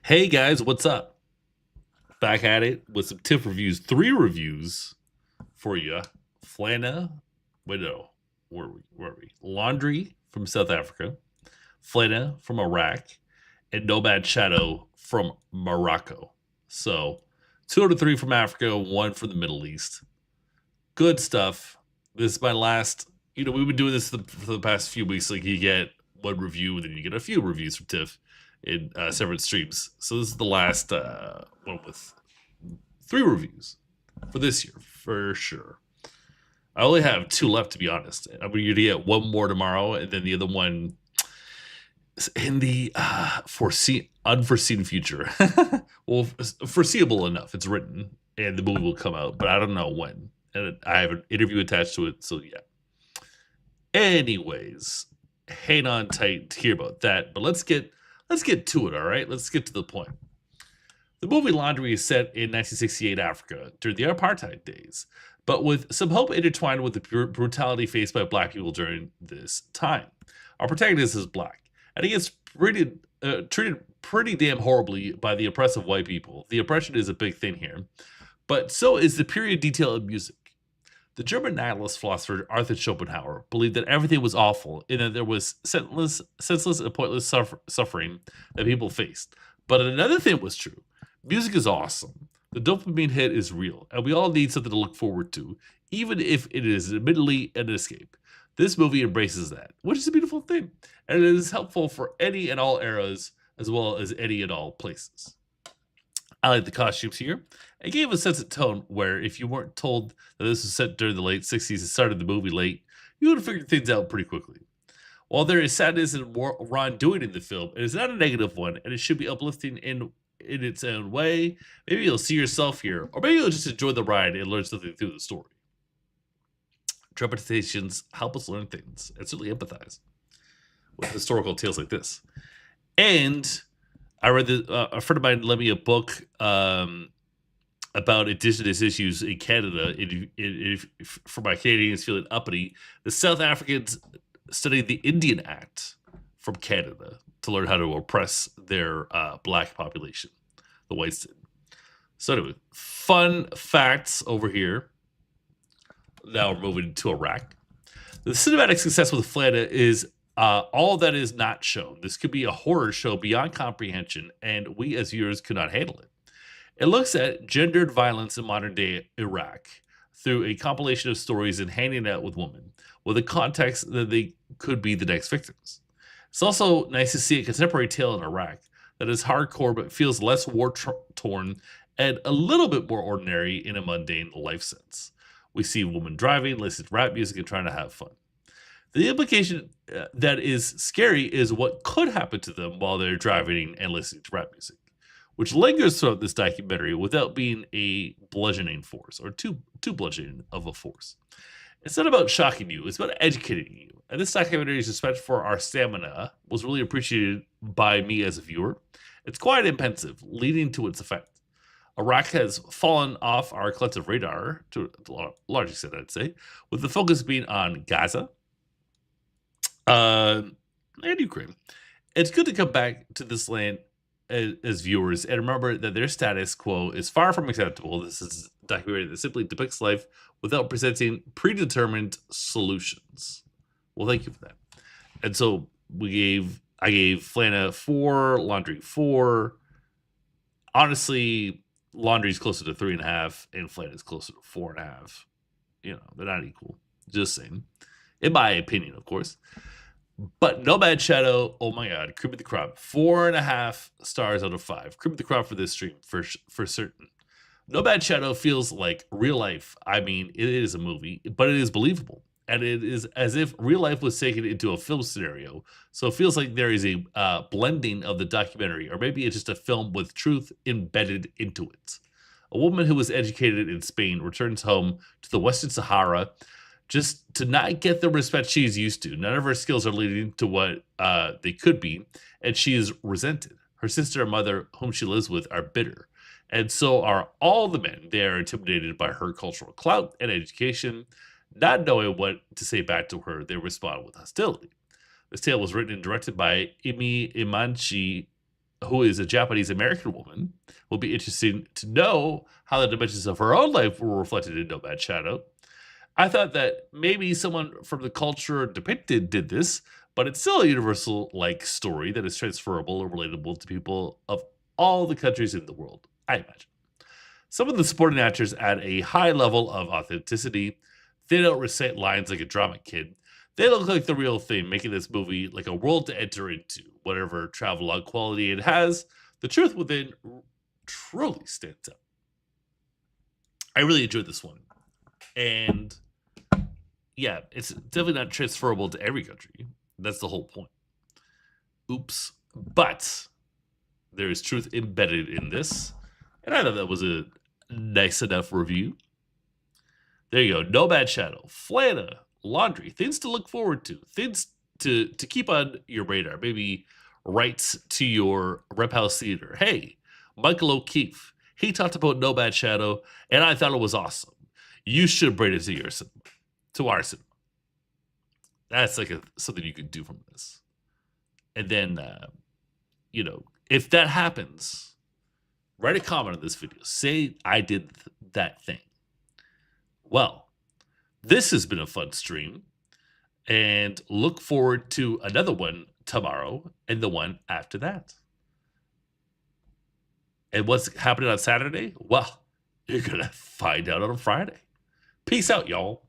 Hey guys, what's up? Back at it with some TIFF reviews. Three reviews for you. Flana, wait no, where are we? Laundry from South Africa, Flana from Iraq, and Nomad Shadow from Morocco. So 203 from Africa, one from the Middle East. Good stuff. This is my last. We've been doing this for the past few weeks. Like you get one review, and then you get a few reviews from TIFF in separate streams. So this is the last one with three reviews for this year for sure. I only have two left, to be honest. I'm going to get one more tomorrow, and then the other one is in the unforeseen future. Well, foreseeable enough. It's written, and the movie will come out, but I don't know when. And I have an interview attached to it, so yeah. Anyways, hang on tight to hear about that. But let's get to it. All right, let's get to the point. The movie Laundry is set in 1968 Africa during the apartheid days, but with some hope intertwined with the brutality faced by black people during this time. Our protagonist is black, and he gets treated pretty damn horribly by the oppressive white people. The oppression is a big thing here, but so is the period detail of music. The German nihilist philosopher Arthur Schopenhauer believed that everything was awful and that there was senseless and pointless suffering that people faced. But another thing was true. Music is awesome. The dopamine hit is real, and we all need something to look forward to, even if it is admittedly an escape. This movie embraces that, which is a beautiful thing, and it is helpful for any and all eras as well as any and all places. I like the costumes here. It gave a sense of tone where if you weren't told that this was set during the late 60s and started the movie late, you would have figured things out pretty quickly. While there is sadness and wrongdoing in the film, it is not a negative one, and it should be uplifting in its own way. Maybe you'll see yourself here, or maybe you'll just enjoy the ride and learn something through the story. Interpretations help us learn things and certainly empathize with historical tales like this. And I read a friend of mine lent me a book about Indigenous issues in Canada. For my Canadians feeling uppity, the South Africans studied the Indian Act from Canada to learn how to oppress their black population, the whites did. So anyway, fun facts over here. Now we're moving to Iraq. The cinematic success with Flana is all that is not shown. This could be a horror show beyond comprehension, and we as viewers could not handle it. It looks at gendered violence in modern day Iraq through a compilation of stories and hanging out with women, with a context that they could be the next victims. It's also nice to see a contemporary tale in Iraq that is hardcore but feels less war torn and a little bit more ordinary in a mundane life sense. We see women driving, listening to rap music, and trying to have fun. The implication that is scary is what could happen to them while they're driving and listening to rap music, which lingers throughout this documentary without being a bludgeoning force or too bludgeoning of a force. It's not about shocking you, it's about educating you. And this documentary's respect for our stamina was really appreciated by me as a viewer. It's quite impensive, leading to its effect. Iraq has fallen off our collective radar to a large extent, I'd say, with the focus being on Gaza and Ukraine. It's good to come back to this land as viewers and remember that their status quo is far from acceptable. This is a documentary that simply depicts life without presenting predetermined solutions. Well, thank you for that. And so I gave Flana 4, Laundry 4. Honestly, Laundry's closer to 3.5, and Flana's closer to 4.5. They're not equal. Just saying. In my opinion, of course. But Nomad Shadow, oh my god, cream of the crop. 4.5 stars out of 5. Cream of the crop for this stream, for certain. Nomad Shadow feels like real life. I mean, it is a movie, but it is believable. And it is as if real life was taken into a film scenario. So it feels like there is a blending of the documentary, or maybe it's just a film with truth embedded into it. A woman who was educated in Spain returns home to the Western Sahara just to not get the respect she's used to. None of her skills are leading to what they could be, and she is resented. Her sister and mother, whom she lives with, are bitter. And so are all the men. They are intimidated by her cultural clout and education. Not knowing what to say back to her, they respond with hostility. This tale was written and directed by Imi Imanchi who is a Japanese American woman, will be interesting to know how the dimensions of her own life were reflected in Nomad Shadow. I thought that maybe someone from the culture depicted did this, but it's still a universal like story that is transferable or relatable to people of all the countries in the world, I imagine. Some of the supporting actors add a high level of authenticity. They don't recite lines like a drama kid. They look like the real thing, making this movie like a world to enter into. Whatever travelogue quality it has, the truth within truly stands out. I really enjoyed this one. And yeah, it's definitely not transferable to every country. That's the whole point. Oops. But there is truth embedded in this. And I thought that was a nice enough review. There you go. Nomad Shadow, Flana, Laundry, things to look forward to, things to keep on your radar. Maybe writes to your rep house theater. Hey, Michael O'Keefe, he talked about Nomad Shadow, and I thought it was awesome. You should bring it to your cinema, to our cinema. That's like something you could do from this. And then, if that happens, write a comment on this video. Say I did that thing. Well, this has been a fun stream, and look forward to another one tomorrow and the one after that. And what's happening on Saturday? Well, you're going to find out on Friday. Peace out, y'all.